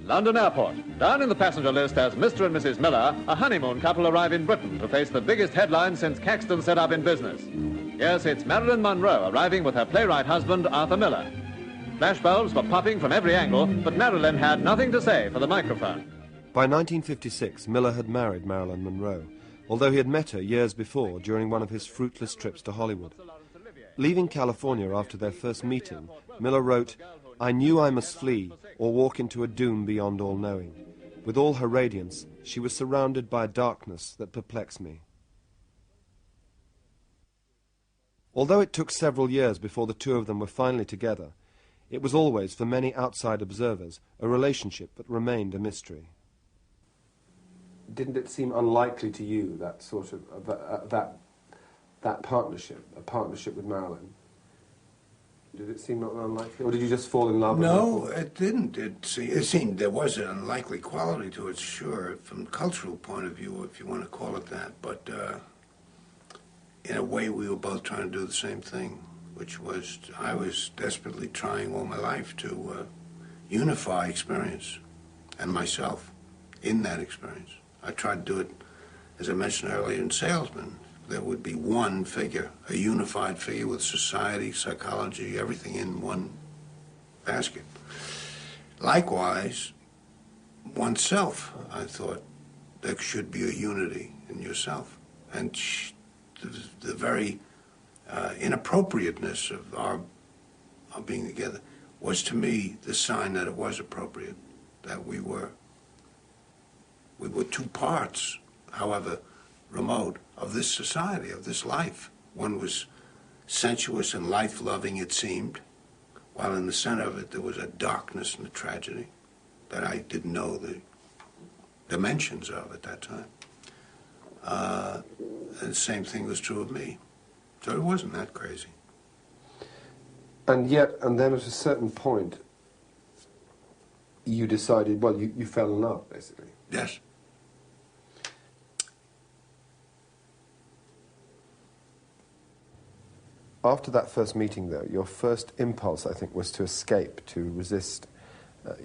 London Airport. Down in the passenger list as Mr. and Mrs. Miller, a honeymoon couple arrive in Britain to face the biggest headlines since Caxton set up in business. Yes, it's Marilyn Monroe arriving with her playwright husband, Arthur Miller. Flashbulbs were popping from every angle, but Marilyn had nothing to say for the microphone. By 1956, Miller had married Marilyn Monroe, although he had met her years before during one of his fruitless trips to Hollywood. Leaving California after their first meeting, Miller wrote, "I knew I must flee or walk into a doom beyond all knowing. With all her radiance, she was surrounded by a darkness that perplexed me." Although it took several years before the two of them were finally together, it was always, for many outside observers, a relationship that remained a mystery. Didn't it seem unlikely to you, that sort of, that partnership, a partnership with Marilyn? Did it seem not unlikely, or did you just fall in love with her? No, it didn't. It seemed there was an unlikely quality to it, sure, from a cultural point of view, if you want to call it that. But in a way, we were both trying to do the same thing, which was I was desperately trying all my life to unify experience and myself in that experience. I tried to do it, as I mentioned earlier, in Salesman. There would be one figure, a unified figure with society, psychology, everything in one basket. Likewise, oneself, I thought there should be a unity in yourself. And the very inappropriateness of our being together was, to me, the sign that it was appropriate, that we were two parts, however remote, of this society, of this life. One was sensuous and life-loving, it seemed, while in the center of it there was a darkness and a tragedy that I didn't know the dimensions of at that time. And the same thing was true of me. So it wasn't that crazy. And then at a certain point, you decided, well, you fell in love, basically. Yes. After that first meeting, though, your first impulse, I think, was to escape, to resist.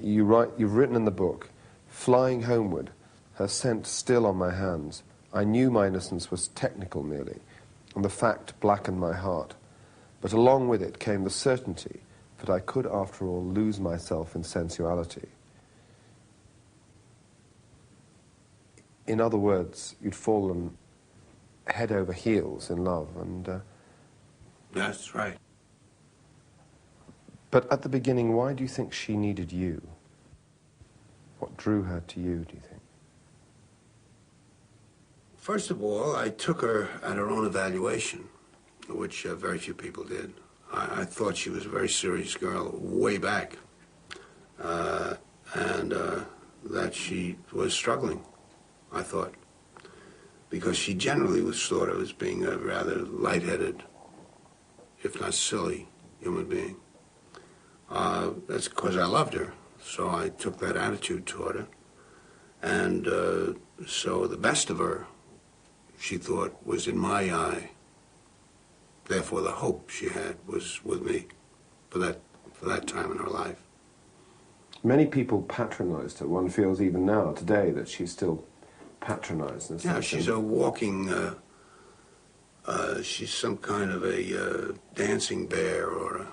You've written in the book, "Flying homeward, her scent still on my hands, I knew my innocence was technical merely, and the fact blackened my heart. But along with it came the certainty that I could, after all, lose myself in sensuality." In other words, you'd fallen head over heels in love, and... That's right. But at the beginning, why do you think she needed you? What drew her to you, do you think? First of all, I took her at her own evaluation, which very few people did. I thought she was a very serious girl way back, and that she was struggling, I thought, because she generally was thought of as being a rather lightheaded, if not silly, human being. That's because I loved her, so I took that attitude toward her. And so the best of her, she thought, was in my eye. Therefore, the hope she had was with me for that time in her life. Many people patronized her. One feels even now, today, that she's still patronized. Yeah, she's a walking... she's some kind of a dancing bear, or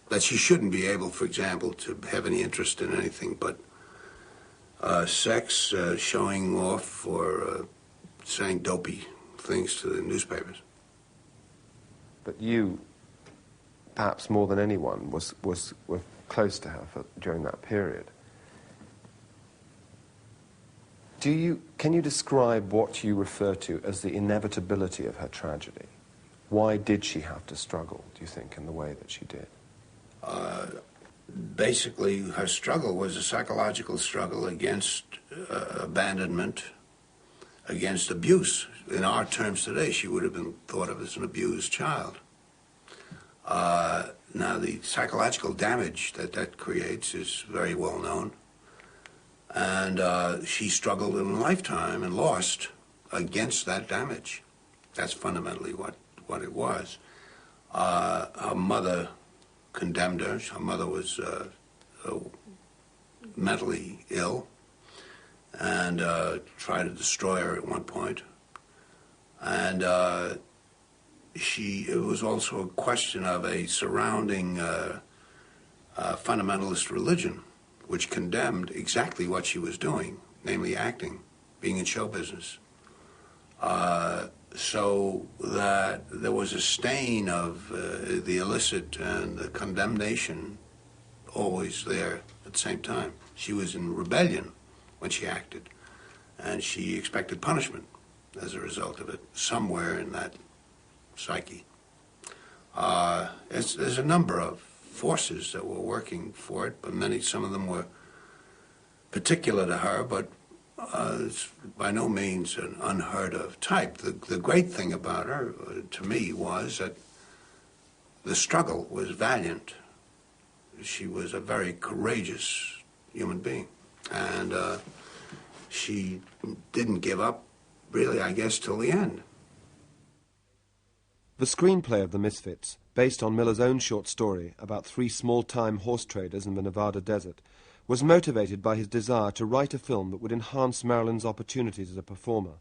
that she shouldn't be able, for example, to have any interest in anything but sex, showing off, or saying dopey things to the newspapers. But you, perhaps more than anyone, were close to her during that period. Can you describe what you refer to as the inevitability of her tragedy? Why did she have to struggle, do you think, in the way that she did? Basically, her struggle was a psychological struggle against abandonment, against abuse. In our terms today, she would have been thought of as an abused child. Now, the psychological damage that creates is very well known. And she struggled in a lifetime and lost against that damage. That's fundamentally what it was. Her mother condemned her. Her mother was mentally ill and tried to destroy her at one point. And it was also a question of a surrounding fundamentalist religion, which condemned exactly what she was doing, namely acting, being in show business. So that there was a stain of the illicit and the condemnation always there at the same time. She was in rebellion when she acted, and she expected punishment as a result of it, somewhere in that psyche. There's a number of forces that were working for it, but some of them were particular to her, but it's by no means an unheard of type. The great thing about her, to me, was that the struggle was valiant. She was a very courageous human being, and she didn't give up, really, I guess, till the end. The screenplay of The Misfits, based on Miller's own short story about 3 small-time horse traders in the Nevada desert, was motivated by his desire to write a film that would enhance Marilyn's opportunities as a performer.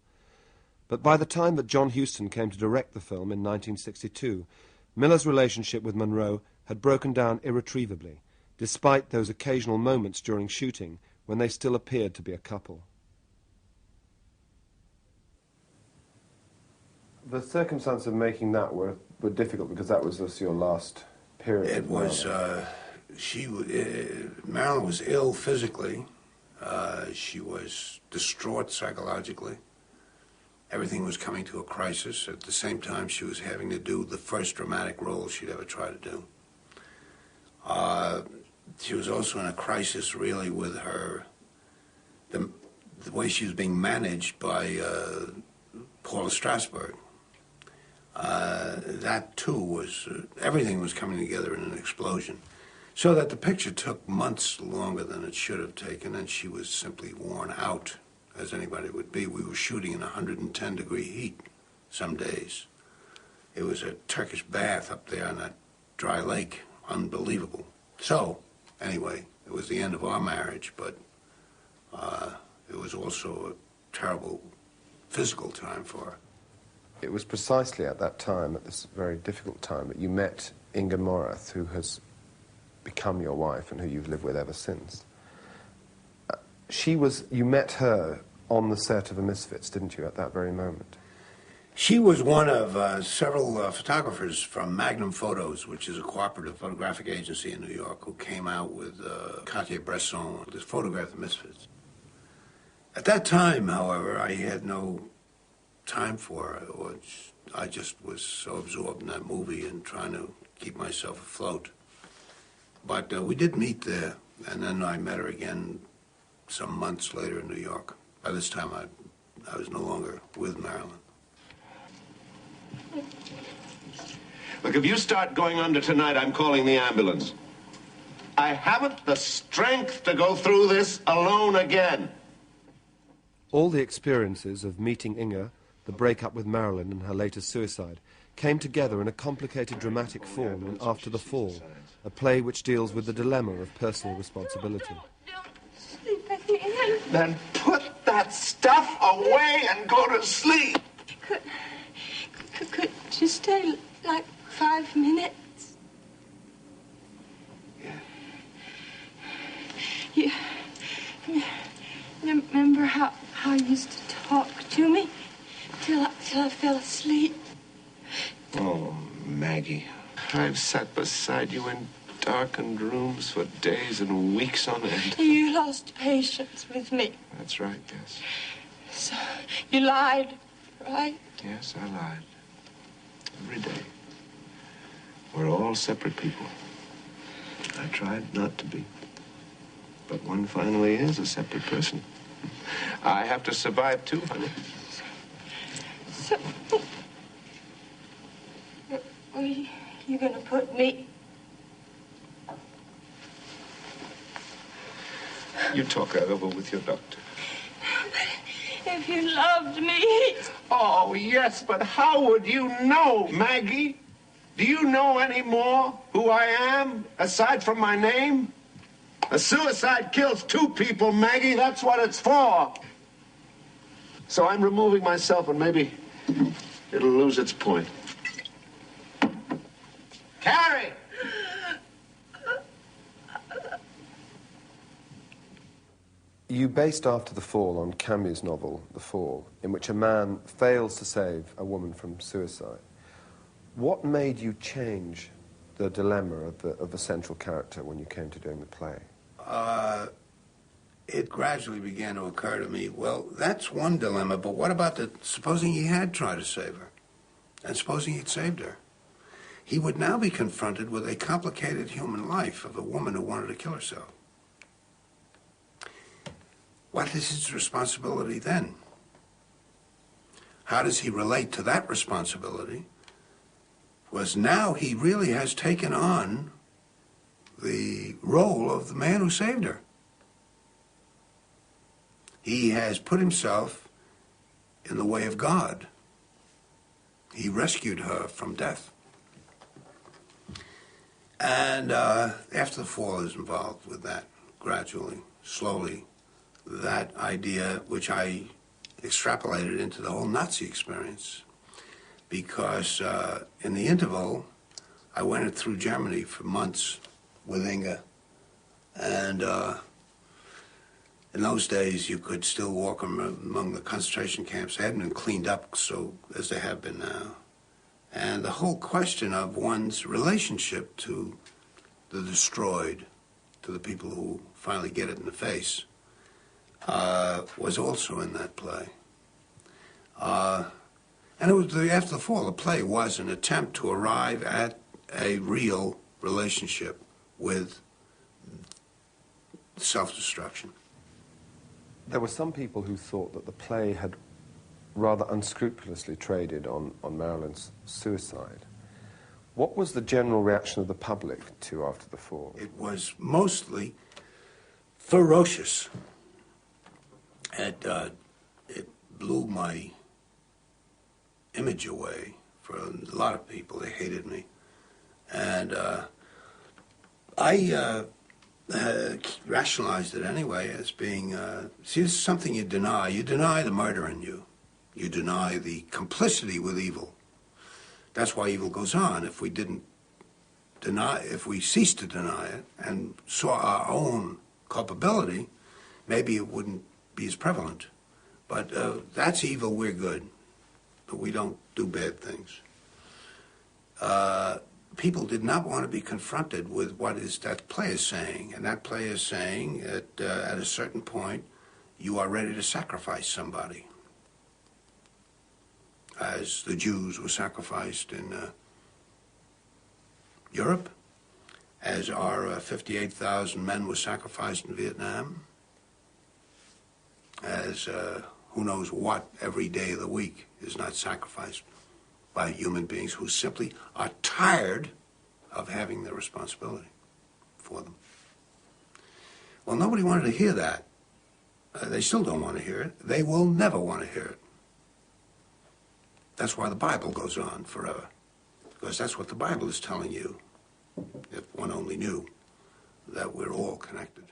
But by the time that John Huston came to direct the film in 1962, Miller's relationship with Monroe had broken down irretrievably, despite those occasional moments during shooting when they still appeared to be a couple. The circumstances of making that were difficult because that was just your last period. It was, Marilyn was ill physically. She was distraught psychologically. Everything was coming to a crisis. At the same time, she was having to do the first dramatic role she'd ever tried to do. She was also in a crisis, really, with the way she was being managed by Paula Strasberg. That, too, was... everything was coming together in an explosion. So that the picture took months longer than it should have taken, and she was simply worn out, as anybody would be. We were shooting in 110-degree heat some days. It was a Turkish bath up there on that dry lake. Unbelievable. So, anyway, it was the end of our marriage, but it was also a terrible physical time for her. It was precisely at that time, at this very difficult time, that you met Inga Morath, who has become your wife and who you've lived with ever since. You met her on the set of The Misfits, didn't you, at that very moment? She was one of several photographers from Magnum Photos, which is a cooperative photographic agency in New York, who came out with Cartier-Bresson to photograph The Misfits. At that time, however, I had no time for her. I just was so absorbed in that movie and trying to keep myself afloat. But we did meet there, and then I met her again some months later in New York. By this time, I was no longer with Marilyn. Look, if you start going under tonight, I'm calling the ambulance. I haven't the strength to go through this alone again. All the experiences of meeting Inga, the breakup with Marilyn and her later suicide, came together in a complicated dramatic form in After the Fall, a play which deals with the dilemma of personal responsibility. Don't sleep again. Then put that stuff away and go to sleep. Could you stay like 5 minutes? Yeah. You remember how you used to talk to me till I fell asleep? Oh, Maggie, I've sat beside you in darkened rooms for days and weeks on end. You lost patience with me. That's right, yes. So you lied, right? Yes, I lied. Every day. We're all separate people. I tried not to be. But one finally is a separate person. I have to survive too, honey. So, where are you gonna put me? You talk that over with your doctor. But if you loved me... Oh, yes, but how would you know, Maggie? Do you know any more who I am, aside from my name? A suicide kills two people, Maggie. That's what it's for. So I'm removing myself, and maybe it'll lose its point. Carrie! You based After the Fall on Camus' novel, The Fall, in which a man fails to save a woman from suicide. What made you change the dilemma of the central character when you came to doing the play? It gradually began to occur to me, well, that's one dilemma, but what about supposing he had tried to save her? And supposing he'd saved her? He would now be confronted with a complicated human life of a woman who wanted to kill herself. What is his responsibility then? How does he relate to that responsibility? Was now he really has taken on the role of the man who saved her. He has put himself in the way of God. He rescued her from death. And After the Fall is involved with that, gradually, slowly. That idea, which I extrapolated into the whole Nazi experience, because in the interval, I went through Germany for months with Inga, and in those days you could still walk among the concentration camps. They hadn't been cleaned up so as they have been now. And the whole question of one's relationship to the destroyed, to the people who finally get it in the face, was also in that play. And it was After the Fall. The play was an attempt to arrive at a real relationship with self-destruction. There were some people who thought that the play had rather unscrupulously traded on Marilyn's suicide. What was the general reaction of the public to After the Fall? It was mostly ferocious. It blew my image away for a lot of people. They hated me. And I rationalized it anyway as being, see, this is something you deny. You deny the murder in you. You deny the complicity with evil. That's why evil goes on. If we didn't deny, if we ceased to deny it and saw our own culpability, maybe it wouldn't be as prevalent. But that's evil, we're good. But we don't do bad things. People did not want to be confronted with what is that play is saying. And that play is saying that at a certain point, you are ready to sacrifice somebody. As the Jews were sacrificed in Europe, as our 58,000 men were sacrificed in Vietnam, as who knows what every day of the week is not sacrificed by human beings who simply are tired of having the responsibility for them. Well, nobody wanted to hear that. They still don't want to hear it. They will never want to hear it. That's why the Bible goes on forever, because that's what the Bible is telling you, if one only knew, that we're all connected.